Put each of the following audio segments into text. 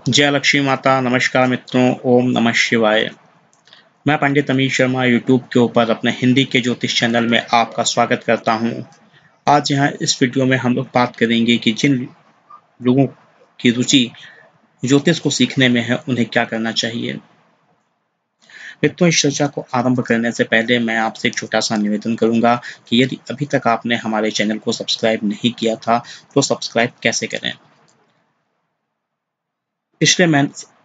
जय लक्ष्मी माता। नमस्कार मित्रों, ओम नमः शिवाय। मैं पंडित अमीश शर्मा यूट्यूब के ऊपर अपने हिंदी के ज्योतिष चैनल में आपका स्वागत करता हूं। आज यहाँ इस वीडियो में हम लोग बात करेंगे कि जिन लोगों की रुचि ज्योतिष को सीखने में है उन्हें क्या करना चाहिए। मित्रों, इस चर्चा को आरंभ करने से पहले मैं आपसे एक छोटा सा निवेदन करूंगा कि यदि अभी तक आपने हमारे चैनल को सब्सक्राइब नहीं किया था तो सब्सक्राइब कैसे करें। पिछले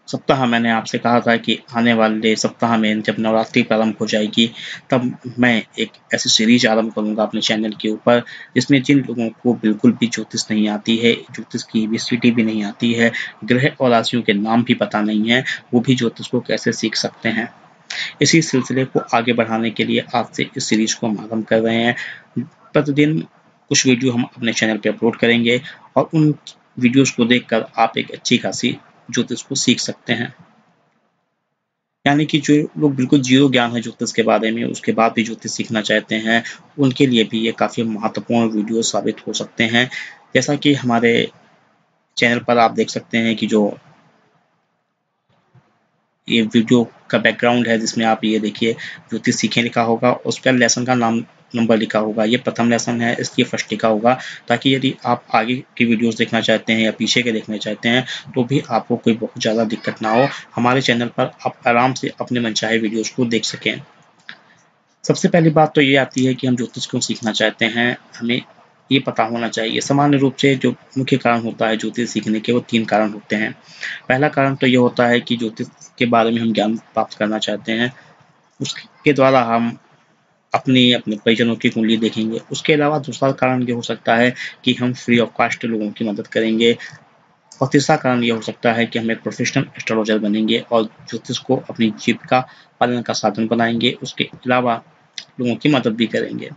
सप्ताह मैंने आपसे कहा था कि आने वाले सप्ताह में जब नवरात्रि प्रारंभ हो जाएगी तब मैं एक ऐसी सीरीज आरंभ करूंगा अपने चैनल के ऊपर जिसमें जिन लोगों को बिल्कुल भी ज्योतिष नहीं आती है, ज्योतिष की एबीसीडी भी नहीं आती है, ग्रह और राशियों के नाम भी पता नहीं है, वो भी ज्योतिष को कैसे सीख सकते हैं। इसी सिलसिले को आगे बढ़ाने के लिए आपसे इस सीरीज को हम आरंभ कर रहे हैं। प्रतिदिन कुछ वीडियो हम अपने चैनल पर अपलोड करेंगे और उन वीडियोस को देखकर आप एक अच्छी खासी ज्योतिष को सीख सकते हैं। यानी कि जो लोग बिल्कुल जीरो ज्ञान है ज्योतिष के बारे में, उसके बाद भी ज्योतिष सीखना चाहते हैं, उनके लिए भी ये काफ़ी महत्वपूर्ण वीडियो साबित हो सकते हैं। जैसा कि हमारे चैनल पर आप देख सकते हैं कि जो ये वीडियो का बैकग्राउंड है जिसमें आप ये देखिए ज्योतिष सीखें लिखा होगा, उस पर लेसन का नाम नंबर लिखा होगा। ये प्रथम लेसन है, इसलिए फर्स्ट लिखा होगा, ताकि यदि आप आगे की वीडियोस देखना चाहते हैं या पीछे के देखना चाहते हैं तो भी आपको कोई बहुत ज़्यादा दिक्कत ना हो। हमारे चैनल पर आप आराम से अपने मनचाहे वीडियोस को देख सकें। सबसे पहली बात तो ये आती है कि हम ज्योतिष क्यों सीखना चाहते हैं। हमें ये पता होना चाहिए। सामान्य रूप से जो मुख्य कारण होता है ज्योतिष सीखने के, वो 3 कारण होते हैं। पहला कारण तो ये होता है कि ज्योतिष के बारे में हम ज्ञान प्राप्त करना चाहते हैं, उसके द्वारा हम अपने परिजनों की कुंडली देखेंगे। उसके अलावा दूसरा कारण ये हो सकता है कि हम फ्री ऑफ कॉस्ट लोगों की मदद करेंगे। और तीसरा कारण ये हो सकता है कि हम एक प्रोफेशनल एस्ट्रोलॉजर बनेंगे और ज्योतिष को अपनी जीविका पालन का साधन बनाएंगे। उसके अलावा लोगों की मदद भी करेंगे।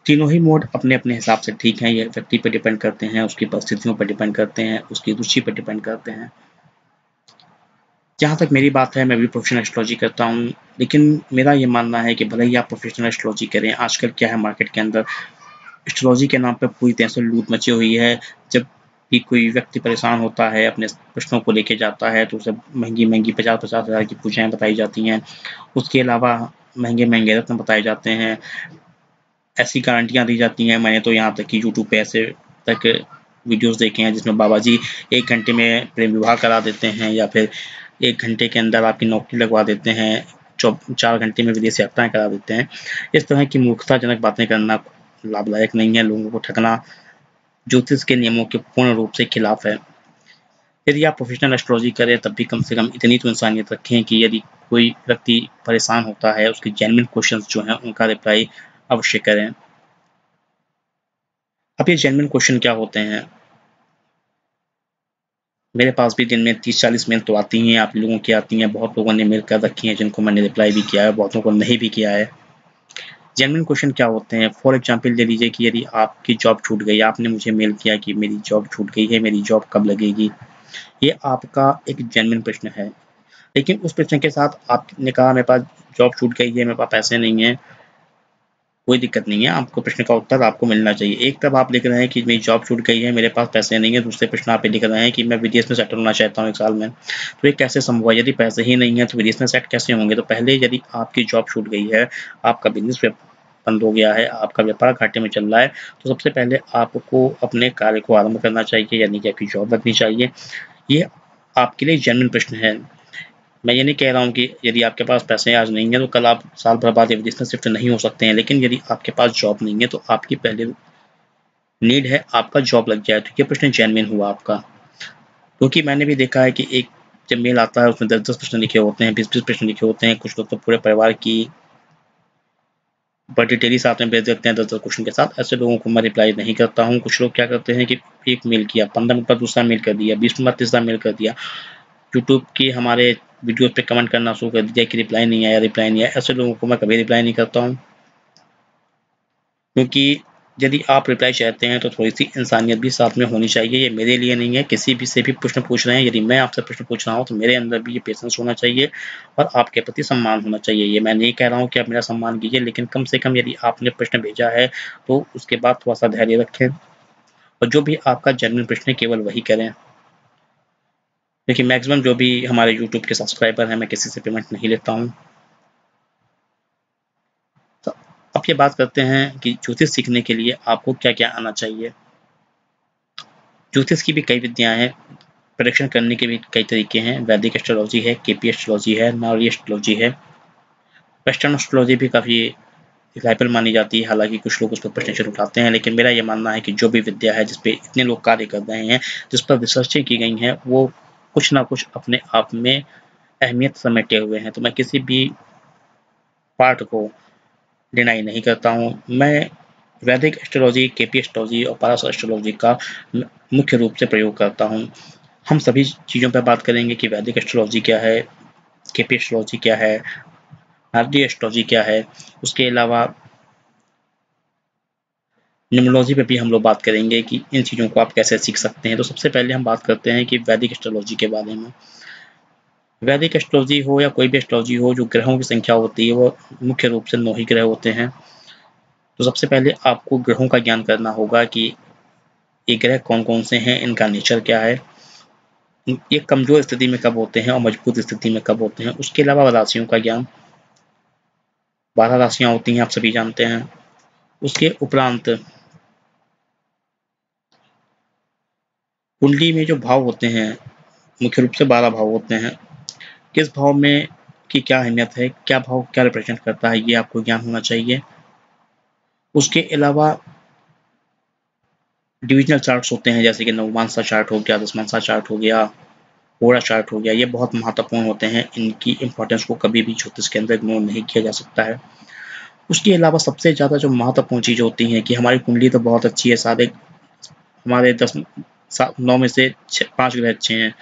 तीनों ही मोड अपने अपने हिसाब से ठीक हैं। ये व्यक्ति पर डिपेंड करते हैं, उसकी परिस्थितियों पर डिपेंड करते हैं, उसकी रुचि पर डिपेंड करते हैं। जहाँ तक मेरी बात है, मैं भी प्रोफेशनल एस्ट्रोलॉजी करता हूँ, लेकिन मेरा ये मानना है कि भले ही आप प्रोफेशनल एस्ट्रोलॉजी करें, आजकल क्या है मार्केट के अंदर एस्ट्रोलॉजी के नाम पे पूरी तरह से लूट मची हुई है। जब भी कोई व्यक्ति परेशान होता है, अपने प्रश्नों को लेके जाता है, तो उसे महंगी-महंगी 50-50 हज़ार की पूजाएँ बताई जाती हैं। उसके अलावा महंगे-महंगे रत्न बताए जाते हैं। ऐसी गारंटियाँ दी जाती हैं। मैंने तो यहाँ तक कि यूट्यूब पे ऐसे तक वीडियोस देखे हैं जिसमें बाबा जी 1 घंटे में प्रेम विवाह करा देते हैं, या फिर 1 घंटे के अंदर आपकी नौकरी लगवा देते हैं, 4 घंटे में विदेश यात्राएं करा देते हैं। इस तरह की मूर्खताजनक बातें करना लाभदायक नहीं है। लोगों को ठगना ज्योतिष के नियमों के पूर्ण रूप से खिलाफ है। यदि आप प्रोफेशनल एस्ट्रोलॉजी करें तब भी कम से कम इतनी तो इंसानियत रखें कि यदि कोई व्यक्ति परेशान होता है, उसके जेन्युइन क्वेश्चंस जो हैं उनका रिप्लाई अवश्य करें। अब ये जेन्युइन क्वेश्चन क्या होते हैं? मेरे पास भी दिन में 30-40 मेल तो आती हैं, आप लोगों की आती हैं, बहुत लोगों ने मेल कर रखी हैं जिनको मैंने रिप्लाई भी किया है, बहुतों को नहीं भी किया है। जेन्युइन क्वेश्चन क्या होते हैं? फॉर एग्जांपल ले लीजिए कि यदि आपकी जॉब छूट गई, आपने मुझे मेल किया कि मेरी जॉब छूट गई है, मेरी जॉब कब लगेगी? ये आपका एक जेन्युइन प्रश्न है। लेकिन उस प्रश्न के साथ आपने कहा मेरे पास जॉब छूट गई है, मेरे पास पैसे नहीं हैं, कोई दिक्कत नहीं है, आपको प्रश्न का उत्तर आपको मिलना चाहिए। एक तरफ आप लिख रहे हैं कि मेरी जॉब छूट गई है, मेरे पास पैसे नहीं है, दूसरे प्रश्न आप लिख रहे हैं कि मैं विदेश में सेटल होना चाहता हूँ 1 साल में। तो ये कैसे संभव है? यदि पैसे ही नहीं है तो विदेश में सेट कैसे होंगे? तो पहले यदि आपकी जॉब छूट गई है, आपका बिज़नेस बंद हो गया है, आपका व्यापार घाटे में चल रहा है, तो सबसे पहले आपको अपने कार्य को आरंभ करना चाहिए, यानी कि आपकी जॉब लगनी चाहिए। ये आपके लिए जेन्युइन प्रश्न है। मैं ये नहीं कह रहा हूँ कि यदि आपके पास पैसे आज नहीं है तो कल आप साल भर बाद विदेश में शिफ्ट नहीं हो सकते हैं, लेकिन यदि आपके पास जॉब नहीं है तो आपकी पहले नीड है आपका जॉब लग जाए। तो ये प्रश्न जेन्युइन हुआ आपका। क्योंकि मैंने भी देखा है कि एक जब मेल आता है उसमें 10-10 प्रश्न लिखे होते हैं, 20-20 प्रश्न लिखे होते हैं। कुछ लोग तो पूरे परिवार की बड़ी डिटेल ही साथ में भेज देते हैं 10-10 क्वेश्चन के साथ। ऐसे लोगों को मैं रिप्लाई नहीं करता हूँ। कुछ लोग क्या करते हैं कि एक मेल किया, 15 मिनट बाद दूसरा मेल कर दिया, 20 मिनट बाद तीसरा मेल कर दिया, यूट्यूब की हमारे वीडियो पे कमेंट करना शुरू कर दिया कि रिप्लाई नहीं आया, रिप्लाई नहीं आया। ऐसे लोगों को मैं कभी रिप्लाई नहीं करता हूँ, क्योंकि यदि आप रिप्लाई चाहते हैं तो थोड़ी सी इंसानियत भी साथ में होनी चाहिए। ये मेरे लिए नहीं है, किसी भी से भी प्रश्न पूछ रहे हैं, यदि मैं आपसे प्रश्न पूछ रहा हूँ तो मेरे अंदर भी ये पेशेंस होना चाहिए और आपके प्रति सम्मान होना चाहिए। ये मैं नहीं कह रहा हूँ कि आप मेरा सम्मान कीजिए, लेकिन कम से कम यदि आपने प्रश्न भेजा है तो उसके बाद थोड़ा सा धैर्य रखें और जो भी आपका जेन्युइन प्रश्न है केवल वही करें। देखिए मैक्सिमम जो भी हमारे यूट्यूब के सब्सक्राइबर हैं, मैं किसी से पेमेंट नहीं लेता हूँ। तो अब ये बात करते हैं कि ज्योतिष सीखने के लिए आपको क्या क्या आना चाहिए। ज्योतिष की भी कई विद्याएं हैं, प्रेडिक्शन करने के भी कई तरीके हैं। वैदिक एस्ट्रोलॉजी है, केपी एस्ट्रोलॉजी है, नारी एस्ट्रोलॉजी है। वेस्टर्न एस्ट्रोलॉजी भी काफ़ी रिलायबल मानी जाती है, हालांकि कुछ लोग उस पर प्रश्न उठाते हैं, लेकिन मेरा ये मानना है कि जो भी विद्या है जिस पे इतने लोग कार्य कर रहे हैं, जिस पर रिसर्चें की गई हैं, वो कुछ ना कुछ अपने आप में अहमियत समेटे हुए हैं। तो मैं किसी भी पार्ट को डिनाई नहीं करता हूँ। मैं वैदिक एस्ट्रोलॉजी, केपी एस्ट्रोलॉजी और पारस एस्ट्रोलॉजी का मुख्य रूप से प्रयोग करता हूँ। हम सभी चीज़ों पर बात करेंगे कि वैदिक एस्ट्रोलॉजी क्या है, केपी एस्ट्रोलॉजी क्या है, नारदी एस्ट्रोलॉजी क्या है। उसके अलावा न्यूमरोलॉजी पे भी हम लोग बात करेंगे कि इन चीज़ों को आप कैसे सीख सकते हैं। तो सबसे पहले हम बात करते हैं कि वैदिक एस्ट्रोलॉजी के बारे में। वैदिक एस्ट्रोलॉजी हो या कोई भी एस्ट्रोलॉजी हो, जो ग्रहों की संख्या होती है वो मुख्य रूप से 9 ही ग्रह होते हैं। तो सबसे पहले आपको ग्रहों का ज्ञान करना होगा कि ये ग्रह कौन कौन से हैं, इनका नेचर क्या है, ये कमजोर स्थिति में कब होते हैं और मजबूत स्थिति में कब होते हैं। उसके अलावा राशियों का ज्ञान, 12 राशियां होती हैं, आप सभी जानते हैं। उसके उपरांत कुंडली में जो भाव होते हैं, मुख्य रूप से 12 भाव होते हैं। किस भाव में की क्या अहमियत है, क्या भाव क्या रिप्रेजेंट करता है, ये आपको ज्ञान होना चाहिए। उसके अलावा डिविजनल चार्ट्स होते हैं, जैसे कि नवमांसा चार्ट हो गया, दशमांसा चार्ट हो गया, होरा चार्ट हो गया। ये बहुत महत्वपूर्ण होते हैं, इनकी इंपॉर्टेंस को कभी भी ज्योतिष के अंदर इग्नोर नहीं किया जा सकता है। उसके अलावा सबसे ज़्यादा जो महत्वपूर्ण चीज़ होती है कि हमारी कुंडली तो बहुत अच्छी है, सारे हमारे 9 में से 5 ग्रह अच्छे हैं,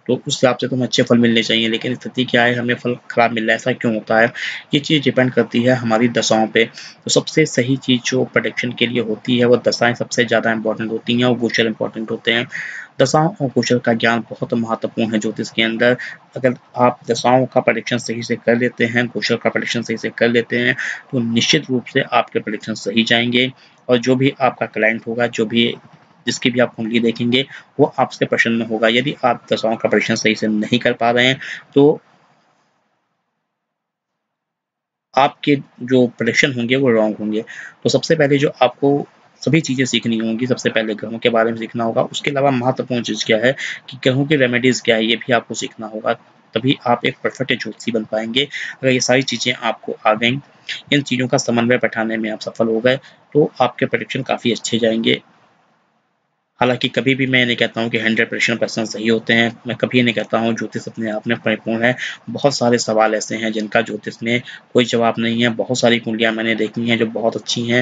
तो उस हिसाब से तो हमें अच्छे फल मिलने चाहिए। लेकिन स्थिति क्या है, हमें फल खराब मिल रहा है, ऐसा क्यों होता है? ये चीज़ डिपेंड करती है हमारी दशाओं पे। तो सबसे सही चीज़ जो प्रेडिक्शन के लिए होती है, वो दशाएं सबसे ज़्यादा इंपॉर्टेंट होती हैं और गोचर इंपॉर्टेंट होते हैं। दशाओं और गोचर का ज्ञान बहुत महत्वपूर्ण है ज्योतिष के अंदर। अगर आप दशाओं का प्रेडिक्शन सही से कर लेते हैं, गोचर का प्रेडिक्शन सही से कर लेते हैं, तो निश्चित रूप से आपके प्रेडिक्शन सही जाएंगे और जो भी आपका क्लाइंट होगा, जो भी जिसकी भी आप कुंडली देखेंगे, वो आपसे प्रसन्न होगा। यदि आप दशाओं का परीक्षण सही से नहीं कर पा रहे हैं, तो आपके जो प्रेडिक्शन होंगे वो रॉन्ग होंगे। तो सबसे पहले जो आपको सभी चीज़ें सीखनी होंगी, सबसे पहले ग्रहों के बारे में सीखना होगा। उसके अलावा महत्वपूर्ण चीज़ क्या है कि ग्रहों की रेमेडीज़ क्या है, ये भी आपको सीखना होगा। तभी आप एक परफेक्ट ज्योतिषी बन पाएंगे। अगर ये सारी चीज़ें आपको आ गई, इन चीज़ों का समन्वय बैठाने में आप सफल हो गए, तो आपके प्रेडिक्शन काफ़ी अच्छे जाएंगे। हालाँकि कभी भी मैं नहीं कहता हूँ कि 100% पर्सन सही होते हैं। मैं कभी नहीं कहता हूँ ज्योतिष अपने आप में परिपूर्ण है। बहुत सारे सवाल ऐसे हैं जिनका ज्योतिष में कोई जवाब नहीं है। बहुत सारी कुंडलियाँ मैंने देखी हैं जो बहुत अच्छी हैं,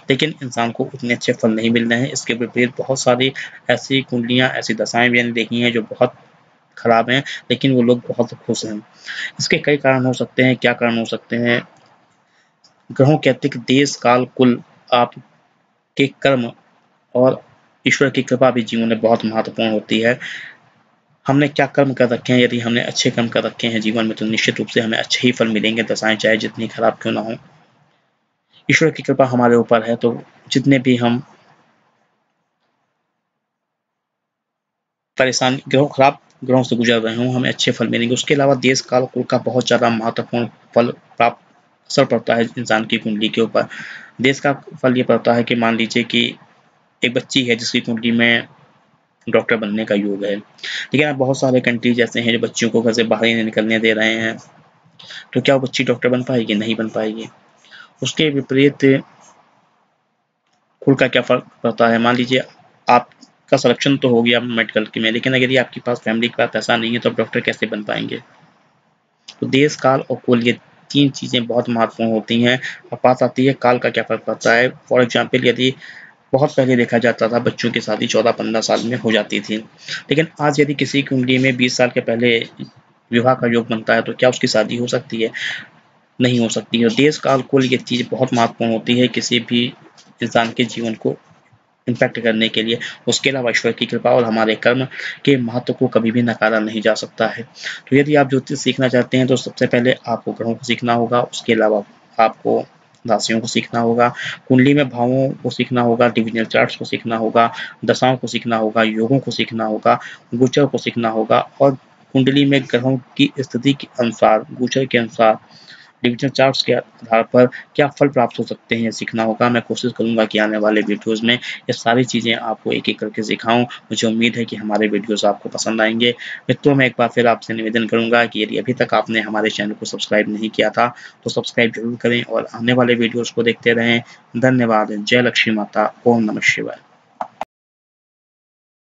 लेकिन इंसान को उतने अच्छे फल नहीं मिल रहे हैं। इसके विपरीत बहुत सारी ऐसी कुंडलियाँ, ऐसी दशाएँ मैंने देखी हैं जो बहुत खराब हैं, लेकिन वो लोग बहुत खुश हैं। इसके कई कारण हो सकते हैं। क्या कारण हो सकते हैं? ग्रहों के अतिरिक्त देश, काल, कुल, आपके कर्म और ईश्वर की कृपा भी जीवन में बहुत महत्वपूर्ण होती है। हमने क्या कर्म कर रखे हैं, यदि हमने अच्छे कर्म कर रखे हैं जीवन में, तो निश्चित रूप से हमें अच्छे ही फल मिलेंगे, दशाएं चाहे जितनी खराब क्यों ना हो। ईश्वर की कृपा हमारे ऊपर है, तो जितने भी हम परेशान खराब ग्रहों से गुजर रहे हों, हमें अच्छे फल मिलेंगे। उसके अलावा देश, काल, कुल का बहुत ज़्यादा महत्वपूर्ण फल प्राप्त असर पड़ता है इंसान की कुंडली के ऊपर। देश का फल ये पड़ता है कि मान लीजिए कि एक बच्ची है जिसकी कुंडली में डॉक्टर बनने का योग है, लेकिन अब बहुत सारे कंट्रीज ऐसे हैं जो बच्चियों को घर से बाहर ही नहीं निकलने दे रहे हैं, तो क्या वो बच्ची डॉक्टर बन पाएगी? नहीं बन पाएगी। उसके विपरीत कुल का क्या फर्क पड़ता है? मान लीजिए आपका सिलेक्शन तो हो गया मेडिकल की में, लेकिन अगर आपके पास फैमिली के पास पैसा नहीं है, तो आप डॉक्टर कैसे बन पाएंगे? तो देश, काल और कुल, ये 3 चीज़ें बहुत महत्वपूर्ण होती हैं। अब बात आती है काल का क्या फर्क पड़ता है। फॉर एग्जाम्पल, यदि बहुत पहले देखा जाता था बच्चों की शादी 14-15 साल में हो जाती थी, लेकिन आज यदि किसी की कुंडली में 20 साल के पहले विवाह का योग बनता है, तो क्या उसकी शादी हो सकती है? नहीं हो सकती है। देश, काल, कुल, ये चीज़ बहुत महत्वपूर्ण होती है किसी भी इंसान के जीवन को इम्पैक्ट करने के लिए। उसके अलावा ईश्वर की कृपा और हमारे कर्म के महत्व को कभी भी नकारा नहीं जा सकता है। तो यदि आप ज्योतिष सीखना चाहते हैं, तो सबसे पहले आपको ग्रहों को सीखना होगा। उसके अलावा आपको राशियों को सीखना होगा, कुंडली में भावों को सीखना होगा, डिविजनल चार्ट्स को सीखना होगा, दशाओं को सीखना होगा, योगों को सीखना होगा, गोचर को सीखना होगा और कुंडली में ग्रहों की स्थिति के अनुसार, गोचर के अनुसार, डिविजन चार्ट्स के आधार पर क्या फल प्राप्त हो सकते हैं, सीखना होगा। मैं कोशिश करूंगा कि आने वाले वीडियोस में ये सारी चीज़ें आपको एक-एक करके सिखाऊं। मुझे उम्मीद है कि हमारे वीडियोस आपको पसंद आएंगे। मित्रों, मैं एक बार फिर आपसे निवेदन करूंगा कि यदि अभी तक आपने हमारे चैनल को सब्सक्राइब नहीं किया था तो सब्सक्राइब जरूर करें और आने वाले वीडियोस को देखते रहें। धन्यवाद। जय लक्ष्मी माता। ओम नमः शिवाय।